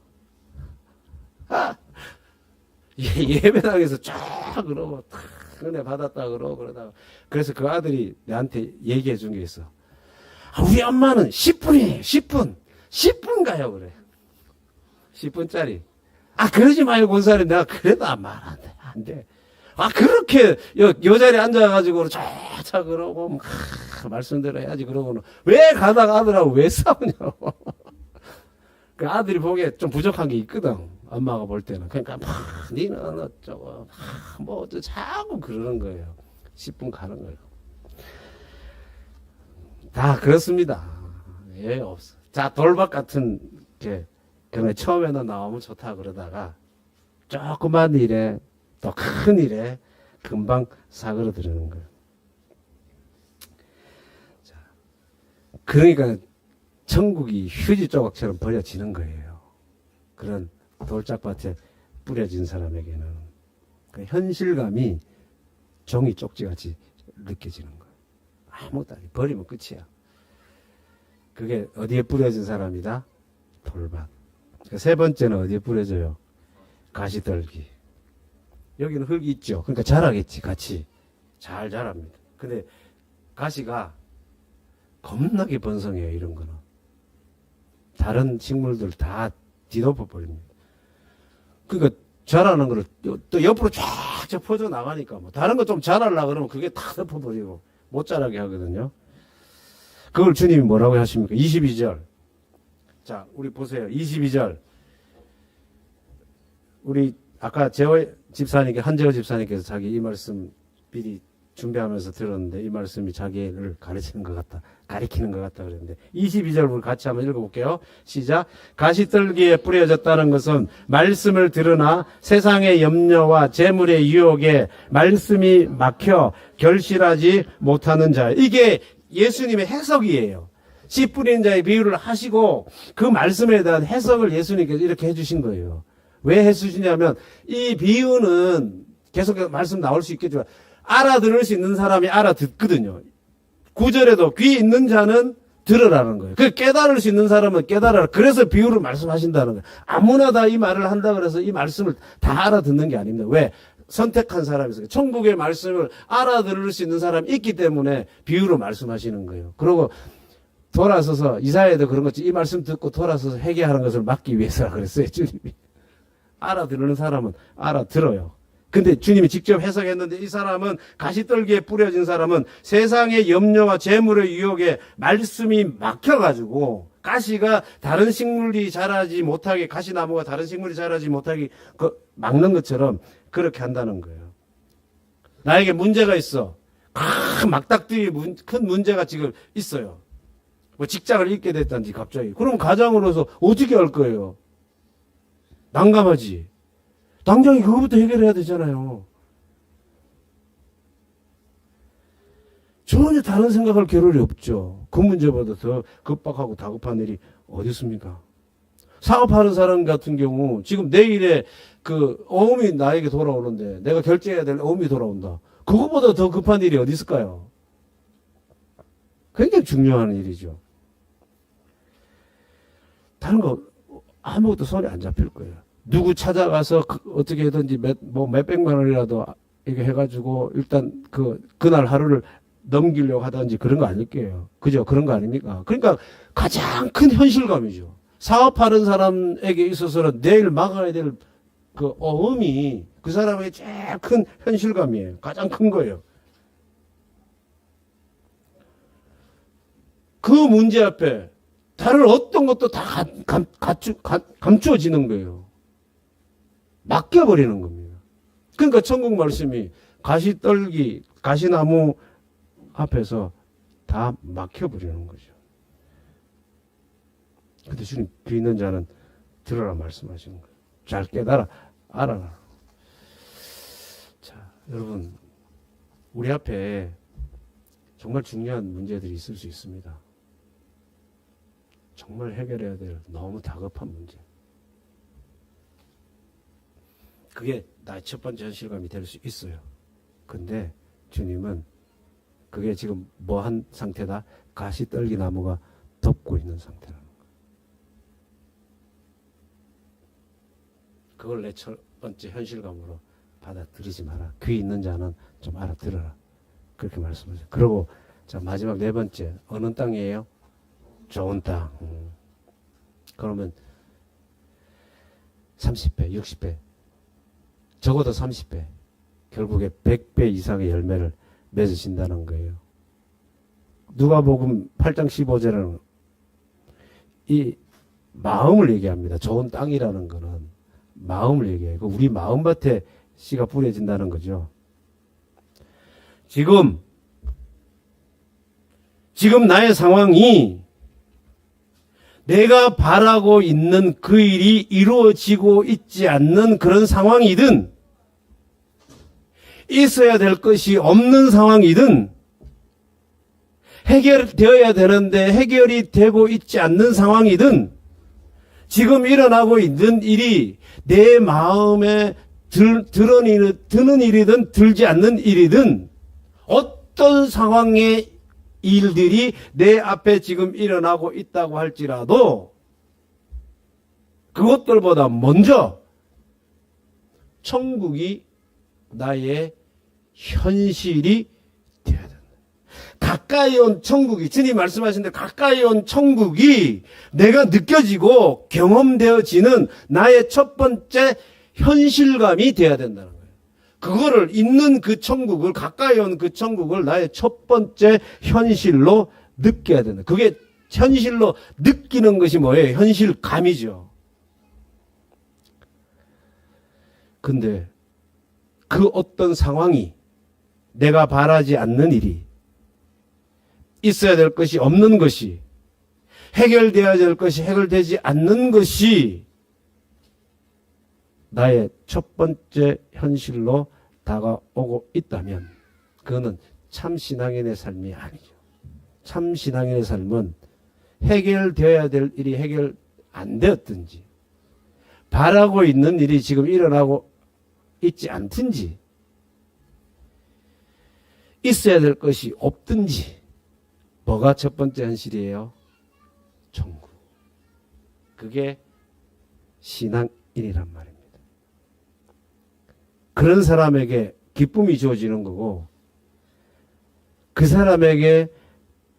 예배당에서 쫙 그러고 탁 은혜 받았다 그러다가 그래서 그 아들이 내한테 얘기해 준 게 있어. 우리 엄마는 10분이에요. 10분 가요 그래. 10분짜리. 그러지 마요 권사님. 내가 그래도 말 안 돼. 그렇게 요 자리에 앉아가지고 쫙 그러고 말씀대로 해야지 그러고는 왜 가다가 아들하고 왜 싸우냐고. 그 아들이 보기에 좀 부족한 게 있거든. 엄마가 볼 때는. 그러니까 니는 어쩌고 뭐 어쩌고 자꾸 그러는 거예요. 10분 가는 거예요. 다 그렇습니다. 예, 없어. 자, 돌박 같은 게 처음에는 나오면 좋다 그러다가 조그만 일에 또 큰 일에 금방 사그러드는 거예요. 자, 그러니까 천국이 휴지 조각처럼 버려지는 거예요. 그런 돌짝밭에 뿌려진 사람에게는 그 현실감이 종이 쪽지같이 느껴지는 거예요. 아무것도 아니에요. 버리면 끝이야. 그게 어디에 뿌려진 사람이다? 돌밭. 세 번째는 어디에 뿌려져요? 가시떨기. 여기는 흙이 있죠. 그러니까 자라겠지, 같이. 잘 자랍니다. 근데 가시가 겁나게 번성해요, 이런 거는. 다른 식물들 다 뒤덮어 버립니다. 그러니까 자라는 거를 또 옆으로 쫙쫙 퍼져 나가니까 뭐 다른 거 좀 자라려고 그러면 그게 다 덮어버리고 못 자라게 하거든요. 그걸 주님이 뭐라고 하십니까? 22절. 자, 우리 보세요. 22절. 우리 아까 재호 집사님께, 한재호 집사님께서 자기 이 말씀 미리 준비하면서 들었는데 이 말씀이 자기를 가르치는 것 같다. 가리키는 것 같다 그랬는데 22절 우리 같이 한번 읽어볼게요. 시작. 가시떨기에 뿌려졌다는 것은 말씀을 들으나 세상의 염려와 재물의 유혹에 말씀이 막혀 결실하지 못하는 자. 이게 예수님의 해석이에요. 씨 뿌리는 자의 비유를 하시고 그 말씀에 대한 해석을 예수님께서 이렇게 해주신 거예요. 왜 해주시냐면 이 비유는 계속 말씀 나올 수 있겠지만 알아들을 수 있는 사람이 알아듣거든요. 9절에도 귀 있는 자는 들으라는 거예요. 그 깨달을 수 있는 사람은 깨달아라. 그래서 비유를 말씀하신다는 거예요. 아무나 다 이 말을 한다 그래서 이 말씀을 다 알아듣는 게 아닙니다. 왜? 선택한 사람이 있어요. 천국의 말씀을 알아들을 수 있는 사람이 있기 때문에 비유로 말씀하시는 거예요. 그리고 돌아서서 이사야에도 그런 거지. 이 말씀 듣고 돌아서서 회개하는 것을 막기 위해서라 그랬어요. 주님이. 알아들는 사람은 알아들어요. 근데 주님이 직접 해석했는데 이 사람은 가시떨기에 뿌려진 사람은 세상의 염려와 재물의 유혹에 말씀이 막혀가지고 가시가 다른 식물이 자라지 못하게, 가시나무가 다른 식물이 자라지 못하게 막는 것처럼 그렇게 한다는 거예요. 나에게 문제가 있어. 큰 막닥뜨리 큰 문제가 지금 있어요. 뭐 직장을 잃게 됐다든지 갑자기. 그럼 가장으로서 어떻게 할 거예요? 난감하지. 당장에 그거부터 해결해야 되잖아요. 전혀 다른 생각할 겨를이 없죠. 그 문제보다 더 급박하고 다급한 일이 어디 있습니까? 사업하는 사람 같은 경우 지금 내일에 그 어음이 나에게 돌아오는데 내가 결제해야 될 어음이 돌아온다. 그거보다 더 급한 일이 어디 있을까요? 굉장히 중요한 일이죠. 다른 거 아무것도 손에 안 잡힐 거예요. 누구 찾아가서 어떻게 해든지 몇백만 원이라도 이게 해가지고 일단 그날 하루를 넘기려고 하든지 그런 거 아닐 거예요. 그죠? 그런 거 아닙니까? 그러니까 가장 큰 현실감이죠. 사업하는 사람에게 있어서는 내일 막아야 될 그 어음이 그 사람에게 제일 큰 현실감이에요. 가장 큰 거예요. 그 문제 앞에 다른 어떤 것도 다 감추어지는 거예요. 맡겨버리는 겁니다. 그러니까 천국 말씀이 가시떨기, 가시나무 앞에서 다 막혀버리는 거죠. 근데 주님 귀 있는 자는 들어라 말씀하시는 거예요. 잘 깨달아, 알아라. 자, 여러분, 우리 앞에 정말 중요한 문제들이 있을 수 있습니다. 정말 해결해야 될 너무 다급한 문제. 그게 나의 첫 번째 현실감이 될 수 있어요. 근데 주님은 그게 지금 뭐 한 상태다? 가시떨기 나무가 덮고 있는 상태라는 거예요. 그걸 내 첫 번째 현실감으로 받아들이지 마라. 귀 있는 자는 좀 알아들어라. 그렇게 말씀하세요. 그리고 자 마지막 네 번째. 어느 땅이에요? 좋은 땅. 그러면 30배, 60배. 적어도 30배, 결국에 100배 이상의 열매를 맺으신다는 거예요. 누가복음 8장 15절에는 이 마음을 얘기합니다. 좋은 땅이라는 거는 마음을 얘기해요. 우리 마음밭에 씨가 뿌려진다는 거죠. 지금 나의 상황이 내가 바라고 있는 그 일이 이루어지고 있지 않는 그런 상황이든 있어야 될 것이 없는 상황이든 해결되어야 되는데 해결이 되고 있지 않는 상황이든 지금 일어나고 있는 일이 내 마음에 드는 일이든 들지 않는 일이든 어떤 상황의 일들이 내 앞에 지금 일어나고 있다고 할지라도 그것들보다 먼저 천국이 나의 현실이 되어야 된다. 가까이 온 천국이, 주님 말씀하신 대로 가까이 온 천국이 내가 느껴지고 경험되어지는 나의 첫 번째 현실감이 되어야 된다는 거예요. 그거를 있는 그 천국을, 가까이 온 그 천국을 나의 첫 번째 현실로 느껴야 된다. 그게 현실로 느끼는 것이 뭐예요? 현실감이죠. 근데 그 어떤 상황이, 내가 바라지 않는 일이, 있어야 될 것이 없는 것이, 해결되어야 될 것이 해결되지 않는 것이 나의 첫 번째 현실로 다가오고 있다면 그거는 참 신앙인의 삶이 아니죠. 참 신앙인의 삶은 해결되어야 될 일이 해결 안 되었든지, 바라고 있는 일이 지금 일어나고 있지 않든지, 있어야 될 것이 없든지, 뭐가 첫 번째 현실이에요? 천국. 그게 신앙인이란 말입니다. 그런 사람에게 기쁨이 주어지는 거고, 그 사람에게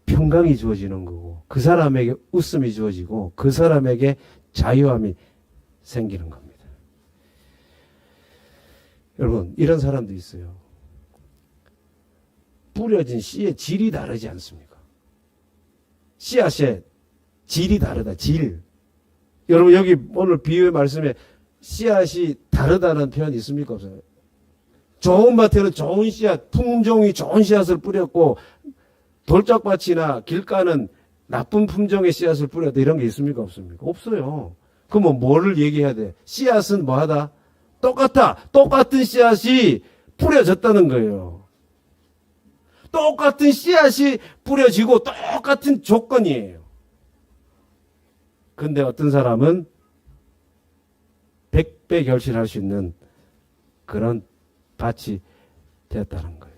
평강이 주어지는 거고, 그 사람에게 웃음이 주어지고, 그 사람에게 자유함이 생기는 겁니다. 여러분, 이런 사람도 있어요. 뿌려진 씨의 질이 다르지 않습니까? 씨앗의 질이 다르다. 질. 여러분, 여기 오늘 비유의 말씀에 씨앗이 다르다는 표현이 있습니까? 없어요? 좋은 밭에는 좋은 씨앗, 품종이 좋은 씨앗을 뿌렸고, 돌짝밭이나 길가는 나쁜 품종의 씨앗을 뿌렸다. 이런 게 있습니까? 없습니까? 없어요. 그러면 뭐를 얘기해야 돼? 씨앗은 뭐 하다? 똑같아. 똑같은 씨앗이 뿌려졌다는 거예요. 똑같은 씨앗이 뿌려지고 똑같은 조건이에요. 근데 어떤 사람은 100배 결실할 수 있는 그런 밭이 되었다는 거예요.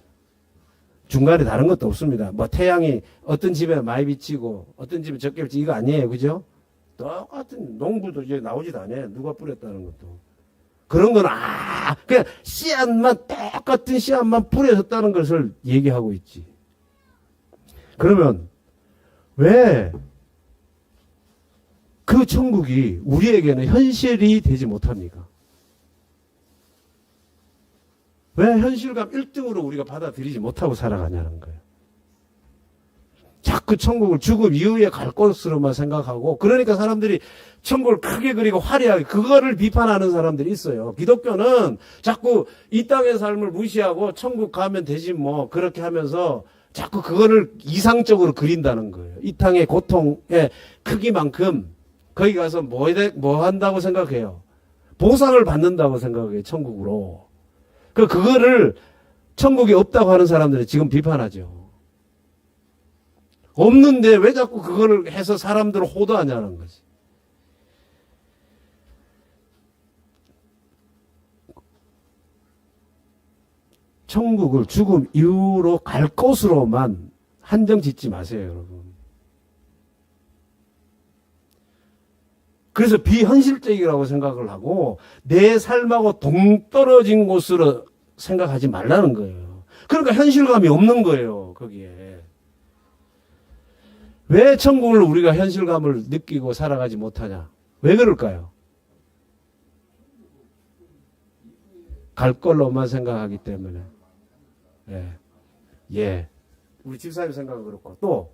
중간에 다른 것도 없습니다. 뭐 태양이 어떤 집에 많이 비치고 어떤 집에 적게 비치고 이거 아니에요. 그죠? 똑같은 농부도 이제 나오지도 않아요. 누가 뿌렸다는 것도. 그런 건 그냥 씨앗만, 똑같은 씨앗만 뿌려졌다는 것을 얘기하고 있지. 그러면 왜 그 천국이 우리에게는 현실이 되지 못합니까? 왜 현실감 1등으로 우리가 받아들이지 못하고 살아가냐는 거예요. 자꾸 천국을 죽음 이후에 갈 것으로만 생각하고, 그러니까 사람들이 천국을 크게 그리고 화려하게, 그거를 비판하는 사람들이 있어요. 기독교는 자꾸 이 땅의 삶을 무시하고 천국 가면 되지 뭐, 그렇게 하면서 자꾸 그거를 이상적으로 그린다는 거예요. 이 땅의 고통의 크기만큼 거기 가서 뭐 한다고 생각해요? 보상을 받는다고 생각해요. 천국으로. 그거를 천국이 없다고 하는 사람들이 지금 비판하죠. 없는데 왜 자꾸 그거를 해서 사람들을 호도하냐는 거지. 천국을 죽음 이후로 갈 곳으로만 한정 짓지 마세요, 여러분. 그래서 비현실적이라고 생각을 하고 내 삶하고 동떨어진 곳으로 생각하지 말라는 거예요. 그러니까 현실감이 없는 거예요, 거기에. 왜 천국을 우리가 현실감을 느끼고 살아가지 못하냐? 왜 그럴까요? 갈 걸로만 생각하기 때문에. 예. 우리 집사님 생각은 그렇고, 또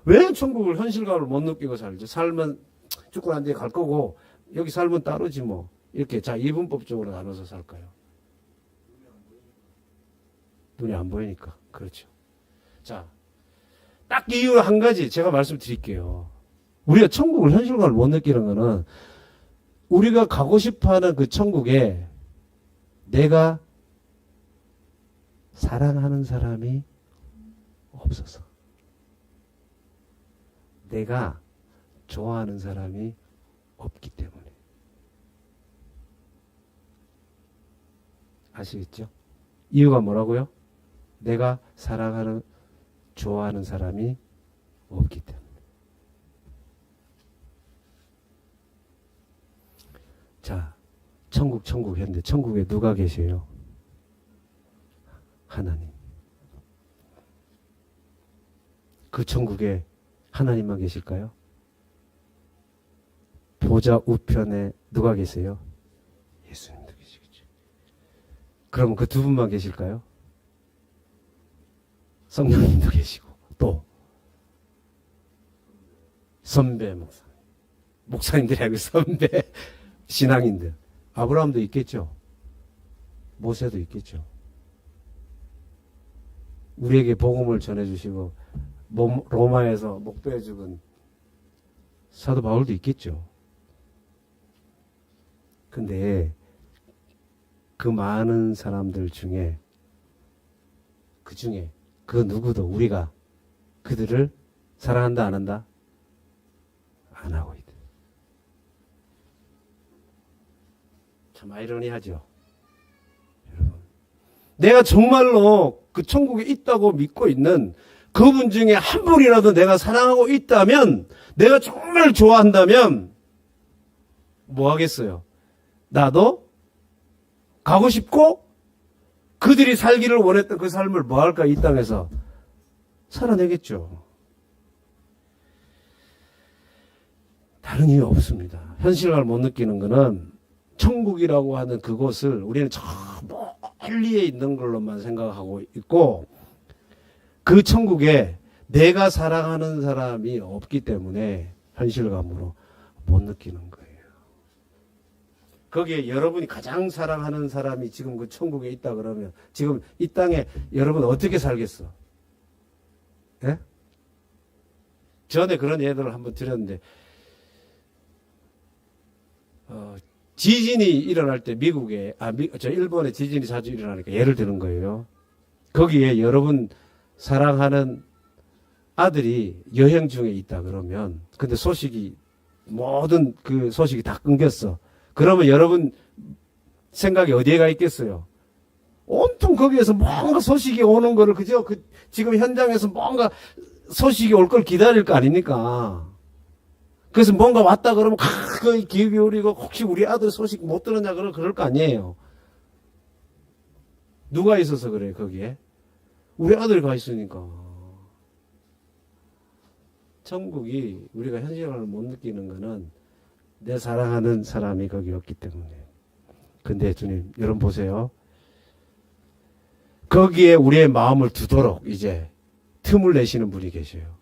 왜 천국을 현실감을 못 느끼고 살죠? 삶은 죽고 난 뒤에 갈 거고 여기 삶은 따로지 뭐. 이렇게 이분법적으로 나눠서 살까요? 눈이 안 보이니까. 그렇죠. 자, 딱 이유 한 가지 제가 말씀드릴게요. 우리가 천국을 현실감을 못 느끼는 거는 우리가 가고 싶어하는 그 천국에 내가 사랑하는 사람이 없어서, 내가 좋아하는 사람이 없기 때문에. 아시겠죠? 이유가 뭐라고요? 내가 사랑하는, 좋아하는 사람이 없기 때문에. 자, 천국 했는데 천국에 누가 계세요? 하나님. 그 천국에 하나님만 계실까요? 보좌 우편에 누가 계세요? 예수님도 계시겠죠. 그러면 그 두 분만 계실까요? 성령님도 계시고 또 선배 목사님들이 아니고 선배 신앙인들. 아브라함도 있겠죠. 모세도 있겠죠. 우리에게 복음을 전해주시고 로마에서 목도해 죽은 사도 바울도 있겠죠. 근데 그 많은 사람들 중에 그 누구도 우리가 그들을 사랑한다 안 한다? 안 하고 있다. 참 아이러니하죠. 여러분, 내가 정말로 그 천국에 있다고 믿고 있는 그분 중에 한 분이라도 내가 사랑하고 있다면, 내가 정말 좋아한다면 뭐 하겠어요? 나도 가고 싶고 그들이 살기를 원했던 그 삶을 뭐 할까? 이 땅에서 살아내겠죠. 다른 이유 없습니다. 현실감을 못 느끼는 것은 천국이라고 하는 그곳을 우리는 저 멀리에 있는 걸로만 생각하고 있고, 그 천국에 내가 사랑하는 사람이 없기 때문에 현실감으로 못 느끼는 거예요. 거기에 여러분이 가장 사랑하는 사람이 지금 그 천국에 있다 그러면 지금 이 땅에 여러분 어떻게 살겠어? 예? 전에 그런 예들을 한번 드렸는데, 지진이 일어날 때 미국에, 일본에 지진이 자주 일어나니까 예를 드는 거예요. 거기에 여러분 사랑하는 아들이 여행 중에 있다 그러면, 근데 모든 그 소식이 다 끊겼어. 그러면 여러분 생각이 어디에 가 있겠어요? 온통 거기에서 뭔가 소식이 오는 거를 지금 현장에서 뭔가 소식이 올 걸 기다릴 거 아닙니까? 그래서 뭔가 왔다 그러면 거기 귀 기울이고 혹시 우리 아들 소식 못 들었냐 그럴 거 아니에요. 누가 있어서 그래요, 거기에? 우리 아들이 가 있으니까. 천국이 우리가 현실감을 못 느끼는 거는 내 사랑하는 사람이 거기 없기 때문에. 근데 주님, 여러분 보세요. 거기에 우리의 마음을 두도록 이제 틈을 내시는 분이 계셔요.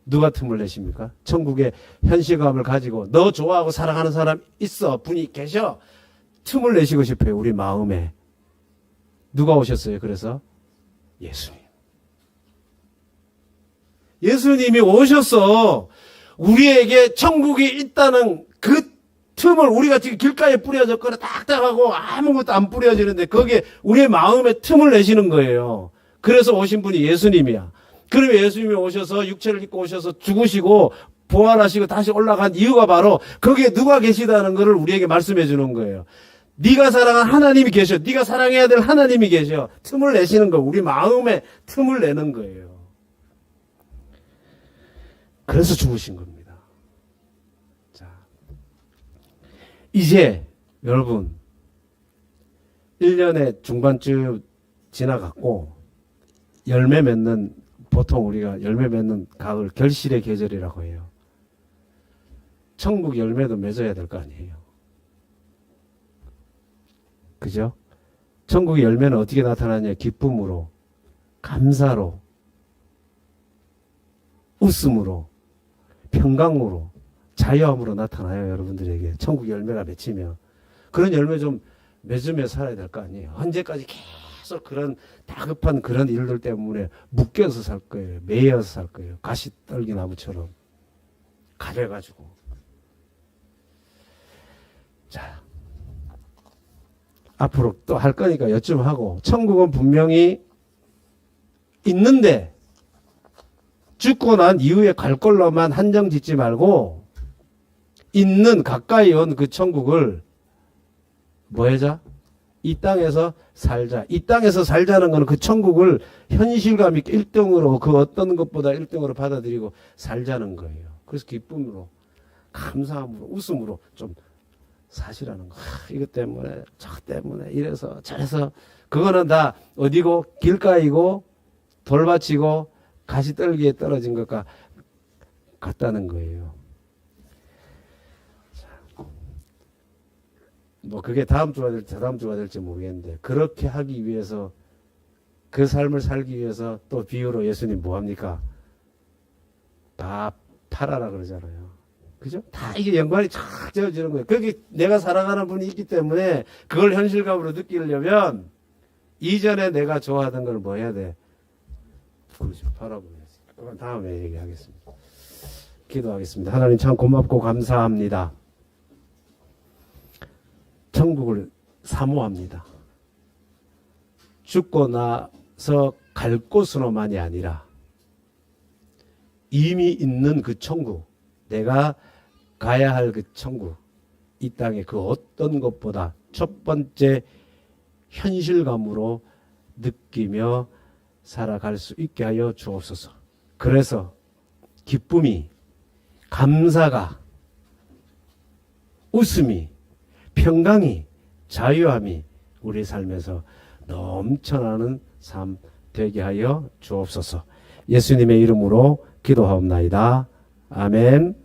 누가 틈을 내십니까? 천국의 현실감을 가지고 너 좋아하고 사랑하는 사람 있어, 분이 계셔. 틈을 내시고 싶어요, 우리 마음에. 누가 오셨어요? 그래서 예수님. 예수님이 오셔서 우리에게 천국이 있다는 그 틈을, 우리가 지금 길가에 뿌려졌거나 딱딱하고 아무것도 안 뿌려지는데 거기에 우리의 마음에 틈을 내시는 거예요. 그래서 오신 분이 예수님이야. 그러면 예수님이 오셔서 육체를 입고 오셔서 죽으시고 부활하시고 다시 올라간 이유가 바로 거기에 누가 계시다는 것을 우리에게 말씀해 주는 거예요. 네가 사랑한 하나님이 계셔. 네가 사랑해야 될 하나님이 계셔. 틈을 내시는 거, 우리 마음에 틈을 내는 거예요. 그래서 죽으신 겁니다. 자, 이제 여러분 1년의 중반쯤 지나갔고 열매 맺는, 보통 우리가 열매 맺는 가을, 결실의 계절이라고 해요. 천국 열매도 맺어야 될 거 아니에요. 그죠? 천국의 열매는 어떻게 나타나냐? 기쁨으로, 감사로, 웃음으로, 평강으로, 자유함으로 나타나요. 여러분들에게 천국 열매가 맺히면. 그런 열매 좀 맺으며 살아야 될 거 아니에요. 언제까지 계속 그런 다급한 그런 일들 때문에 묶여서 살 거예요. 매여서 살 거예요. 가시떨기 나무처럼 가려가지고. 자, 앞으로 또 할 거니까 여쭈 하고, 천국은 분명히 있는데 죽고 난 이후에 갈 걸로만 한정 짓지 말고, 있는 가까이 온 그 천국을 뭐 하자? 이 땅에서 살자. 이 땅에서 살자는 것은 그 천국을 현실감 있게 1등으로, 그 어떤 것보다 1등으로 받아들이고 살자는 거예요. 그래서 기쁨으로, 감사함으로, 웃음으로 좀 사시라는 거. 이것 때문에 저 때문에 이래서 저래서 그거는 다 어디고 길가이고 돌밭이고 가시떨기에 떨어진 것과 같다는 거예요. 뭐 그게 다음 주가 될지 다다음 주가 될지 모르겠는데 그렇게 하기 위해서 그 삶을 살기 위해서 또 비유로 예수님 뭐 합니까? 다 팔아라 그러잖아요. 그죠? 다 이게 연관이 쫙 지어지는 거예요. 거기 내가 사랑하는 분이 있기 때문에 그걸 현실감으로 느끼려면 이전에 내가 좋아하던 걸 뭐 해야 돼? 그렇죠. 팔아버려야지. 그건 다음에 얘기하겠습니다. 기도하겠습니다. 하나님 참 고맙고 감사합니다. 천국을 사모합니다. 죽고 나서 갈 곳으로만이 아니라 이미 있는 그 천국, 내가 가야 할 그 천국, 이 땅의 그 어떤 것보다 첫 번째 현실감으로 느끼며 살아갈 수 있게 하여 주옵소서. 그래서 기쁨이, 감사가, 웃음이, 평강이, 자유함이 우리 삶에서 넘쳐나는 삶 되게 하여 주옵소서. 예수님의 이름으로 기도하옵나이다. 아멘.